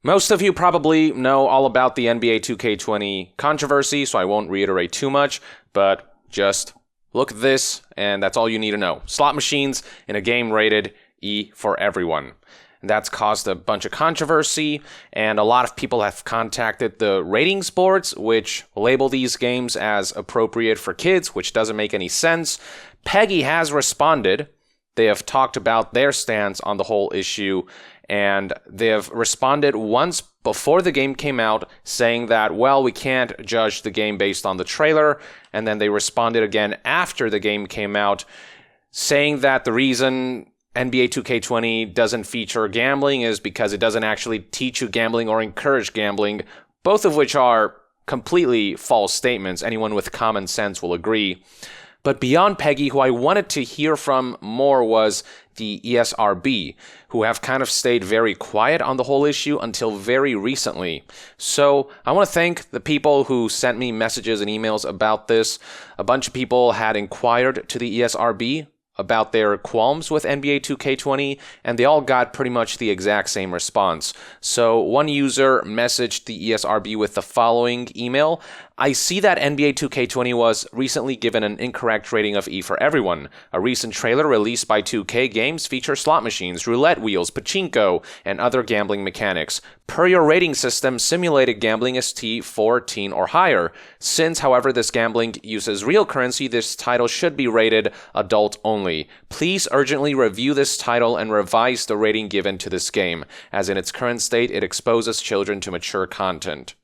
Most of you probably know all about the NBA 2K20 controversy, so I won't reiterate too much, but just look at this, and that's all you need to know. Slot machines in a game rated E for everyone. That's caused a bunch of controversy, and a lot of people have contacted the ratings boards, which label these games as appropriate for kids, which doesn't make any sense. PEGI has responded. They have talked about their stance on the whole issue, and they have responded once before the game came out, saying that, well, we can't judge the game based on the trailer, and then they responded again after the game came out, saying that the reason NBA 2K20 doesn't feature gambling is because it doesn't actually teach you gambling or encourage gambling, both of which are completely false statements. Anyone with common sense will agree. But beyond PEGI, who I wanted to hear from more was the ESRB, who have kind of stayed very quiet on the whole issue until very recently. So I want to thank the people who sent me messages and emails about this. A bunch of people had inquired to the ESRB about their qualms with NBA 2K20, and they all got pretty much the exact same response. So one user messaged the ESRB with the following email: I see that NBA 2K20 was recently given an incorrect rating of E for everyone. A recent trailer released by 2K Games features slot machines, roulette wheels, pachinko, and other gambling mechanics. Per your rating system, simulated gambling is T14 or higher. Since, however, this gambling uses real currency, this title should be rated adult only. Please urgently review this title and revise the rating given to this game, as in its current state, it exposes children to mature content.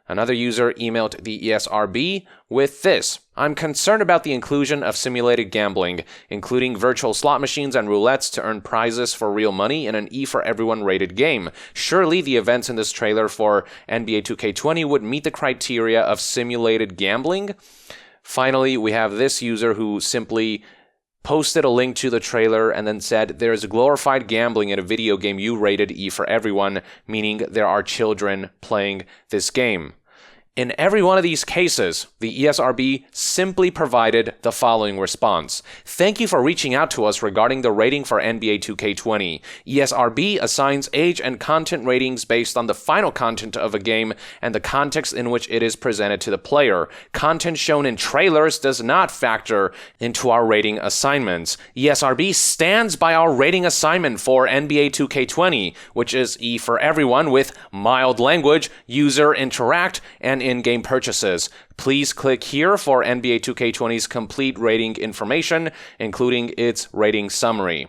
Another user emailed the ESRB with this: I'm concerned about the inclusion of simulated gambling, including virtual slot machines and roulettes to earn prizes for real money in an E for everyone rated game. Surely the events in this trailer for NBA 2K20 would meet the criteria of simulated gambling? Finally, we have this user who simply posted a link to the trailer and then said, there is glorified gambling in a video game you rated E for everyone, meaning there are children playing this game. In every one of these cases, the ESRB simply provided the following response: thank you for reaching out to us regarding the rating for NBA 2K20. ESRB assigns age and content ratings based on the final content of a game and the context in which it is presented to the player. Content shown in trailers does not factor into our rating assignments. ESRB stands by our rating assignment for NBA 2K20, which is E for everyone with mild language, user interact, and in-game purchases. Please click here for NBA 2K20's complete rating information, including its rating summary.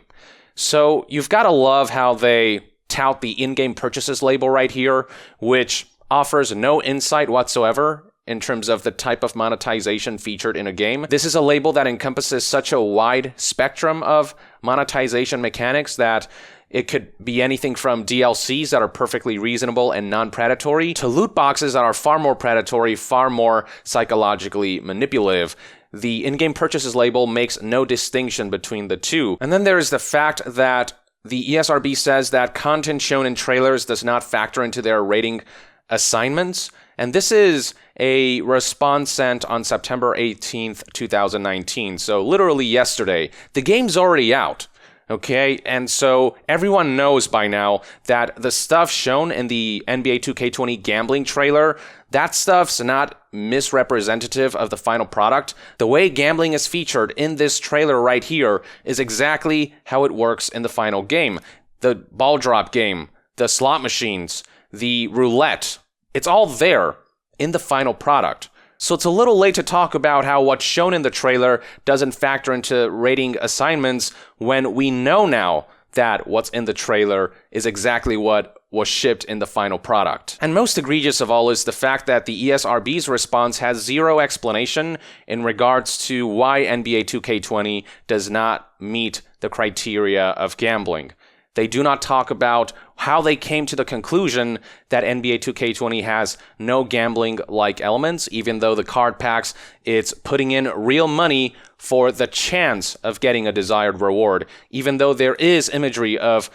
So you've got to love how they tout the in-game purchases label right here, which offers no insight whatsoever in terms of the type of monetization featured in a game. This is a label that encompasses such a wide spectrum of monetization mechanics that it could be anything from DLCs that are perfectly reasonable and non-predatory to loot boxes that are far more predatory, far more psychologically manipulative. The in-game purchases label makes no distinction between the two. And then there is the fact that the ESRB says that content shown in trailers does not factor into their rating assignments. And this is a response sent on September 18th, 2019. So literally yesterday. The game's already out. Okay, and so everyone knows by now that the stuff shown in the NBA 2K20 gambling trailer, that stuff's not misrepresentative of the final product. The way gambling is featured in this trailer right here is exactly how it works in the final game. The ball drop game, the slot machines, the roulette, it's all there in the final product. So it's a little late to talk about how what's shown in the trailer doesn't factor into rating assignments when we know now that what's in the trailer is exactly what was shipped in the final product. And most egregious of all is the fact that the ESRB's response has zero explanation in regards to why NBA 2K20 does not meet the criteria of gambling. They do not talk about how they came to the conclusion that NBA 2K20 has no gambling-like elements, even though the card packs, it's putting in real money for the chance of getting a desired reward, even though there is imagery of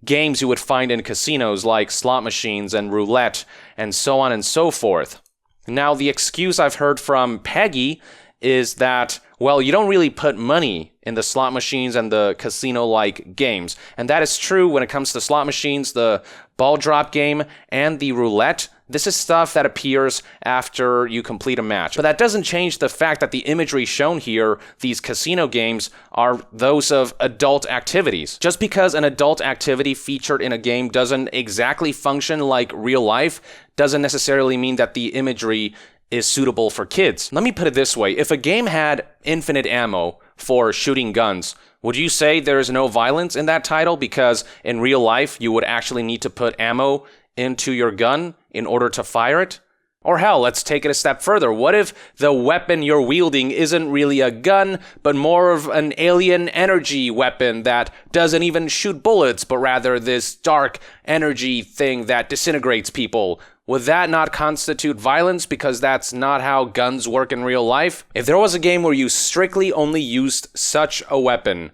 games you would find in casinos like slot machines and roulette and so on and so forth. Now, the excuse I've heard from PEGI is that, well, you don't really put money in the slot machines and the casino-like games. And that is true when it comes to slot machines. The ball drop game, and the roulette. This is stuff that appears after you complete a match. But that doesn't change the fact that the imagery shown here, these casino games, are those of adult activities. Just because an adult activity featured in a game doesn't exactly function like real life, doesn't necessarily mean that the imagery is suitable for kids. Let me put it this way. If a game had infinite ammo for shooting guns, would you say there is no violence in that title because in real life you would actually need to put ammo into your gun in order to fire it? Or hell, let's take it a step further. What if the weapon you're wielding isn't really a gun, but more of an alien energy weapon that doesn't even shoot bullets, but rather this dark energy thing that disintegrates people? Would that not constitute violence because that's not how guns work in real life? If there was a game where you strictly only used such a weapon,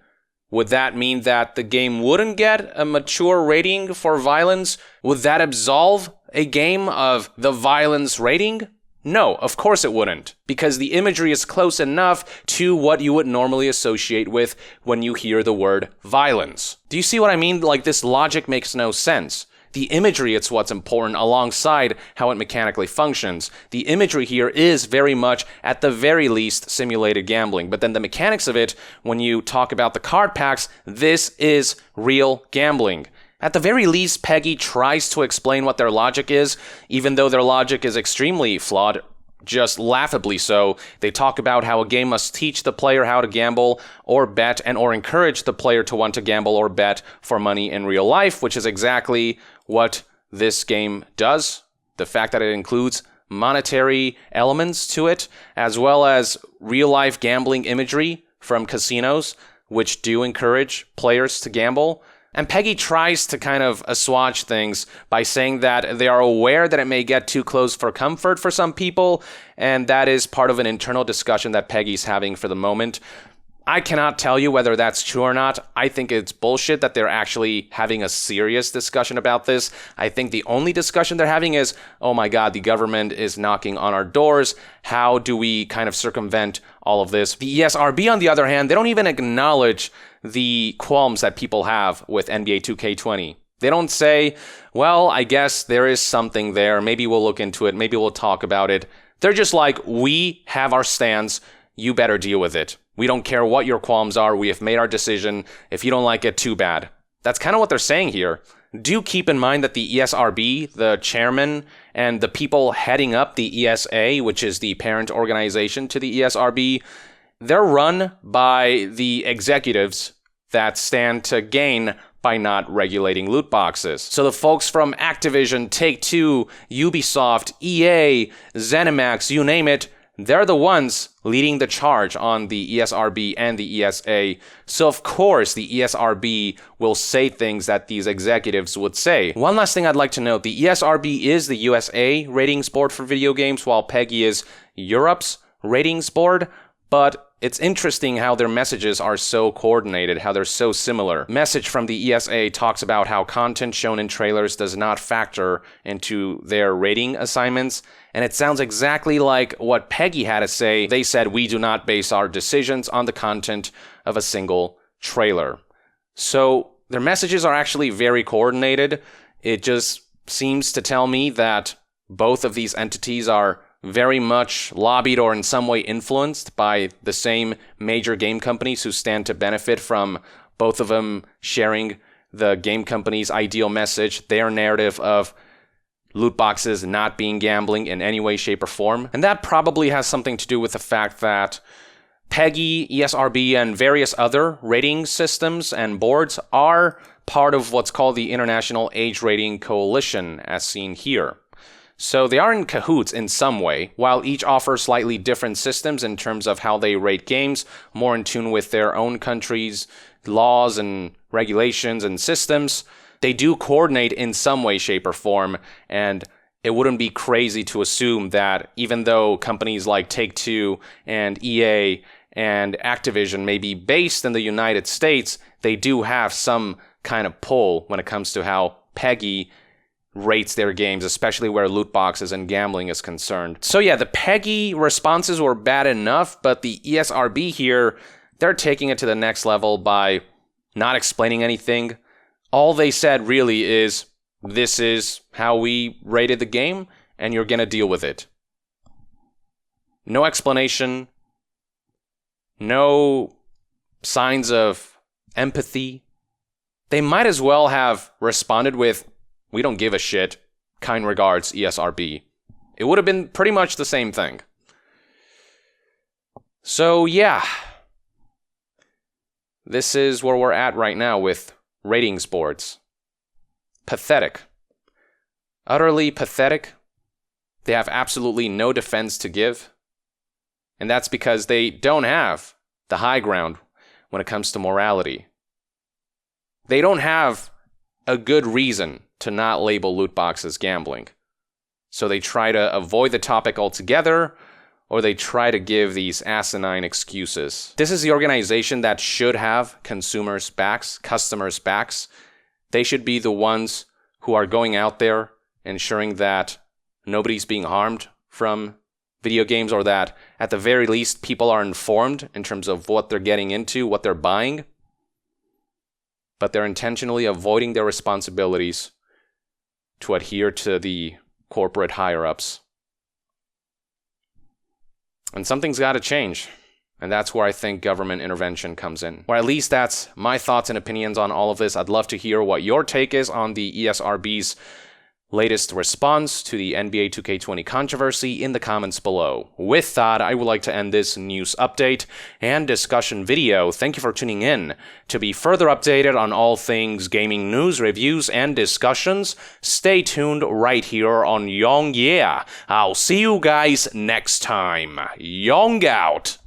would that mean that the game wouldn't get a mature rating for violence? Would that absolve a game of the violence rating? No, of course it wouldn't, because the imagery is close enough to what you would normally associate with when you hear the word violence. Do you see what I mean? Like, this logic makes no sense. The imagery, it's what's important alongside how it mechanically functions. The imagery here is very much, at the very least, simulated gambling. But then the mechanics of it, when you talk about the card packs, this is real gambling. At the very least, PEGI tries to explain what their logic is, even though their logic is extremely flawed, just laughably so. They talk about how a game must teach the player how to gamble or bet or encourage the player to want to gamble or bet for money in real life, which is exactly what this game does. The fact that it includes monetary elements to it, as well as real-life gambling imagery from casinos, which do encourage players to gamble. And PEGI tries to kind of assuage things by saying that they are aware that it may get too close for comfort for some people, and that is part of an internal discussion that PEGI's having for the moment. I cannot tell you whether that's true or not. I think it's bullshit that they're actually having a serious discussion about this. I think the only discussion they're having is, oh my god, the government is knocking on our doors. How do we kind of circumvent all of this? The ESRB, on the other hand, they don't even acknowledge the qualms that people have with NBA 2K20. They don't say, well, I guess there is something there. Maybe we'll look into it. Maybe we'll talk about it. They're just like, we have our stance. You better deal with it. We don't care what your qualms are. We have made our decision. If you don't like it, too bad. That's kind of what they're saying here. Do keep in mind that the ESRB, the chairman, and the people heading up the ESA, which is the parent organization to the ESRB, they're run by the executives that stand to gain by not regulating loot boxes. So the folks from Activision, Take-Two, Ubisoft, EA, ZeniMax, you name it, they're the ones leading the charge on the ESRB and the ESA. So of course the ESRB will say things that these executives would say. One last thing I'd like to note, the ESRB is the USA ratings board for video games, while PEGI is Europe's ratings board. But it's interesting how their messages are so coordinated, how they're so similar. Message from the ESA talks about how content shown in trailers does not factor into their rating assignments, and it sounds exactly like what PEGI had to say. They said, we do not base our decisions on the content of a single trailer. So their messages are actually very coordinated. It just seems to tell me that both of these entities are very much lobbied or in some way influenced by the same major game companies who stand to benefit from both of them sharing the game company's ideal message, their narrative of loot boxes not being gambling in any way, shape, or form. And that probably has something to do with the fact that PEGI, ESRB, and various other rating systems and boards are part of what's called the International Age Rating Coalition, as seen here. So they are in cahoots in some way, while each offers slightly different systems in terms of how they rate games, more in tune with their own country's laws and regulations and systems. They do coordinate in some way, shape, or form, and it wouldn't be crazy to assume that even though companies like Take-Two and EA and Activision may be based in the United States, they do have some kind of pull when it comes to how PEGI rates their games, especially where loot boxes and gambling is concerned. So yeah, the PEGI responses were bad enough, but the ESRB here, they're taking it to the next level by not explaining anything. All they said really is, this is how we rated the game, and you're gonna deal with it. No explanation, no signs of empathy. They might as well have responded with, "We don't give a shit. Kind regards, ESRB." It would have been pretty much the same thing. So yeah, this is where we're at right now with ratings boards. Pathetic. Utterly pathetic. They have absolutely no defense to give. And that's because they don't have the high ground when it comes to morality. They don't have a good reason to not label loot boxes gambling. So they try to avoid the topic altogether, or they try to give these asinine excuses. This is the organization that should have consumers' backs, customers' backs. They should be the ones who are going out there ensuring that nobody's being harmed from video games, or that at the very least people are informed in terms of what they're getting into, what they're buying. But they're intentionally avoiding their responsibilities to adhere to the corporate higher-ups. And something's got to change. And that's where I think government intervention comes in. Or at least that's my thoughts and opinions on all of this. I'd love to hear what your take is on the ESRB's latest response to the NBA 2K20 controversy in the comments below. With that, I would like to end this news update and discussion video. Thank you for tuning in. To be further updated on all things gaming news, reviews, and discussions, stay tuned right here on Yong Yeah. I'll see you guys next time. Yong out!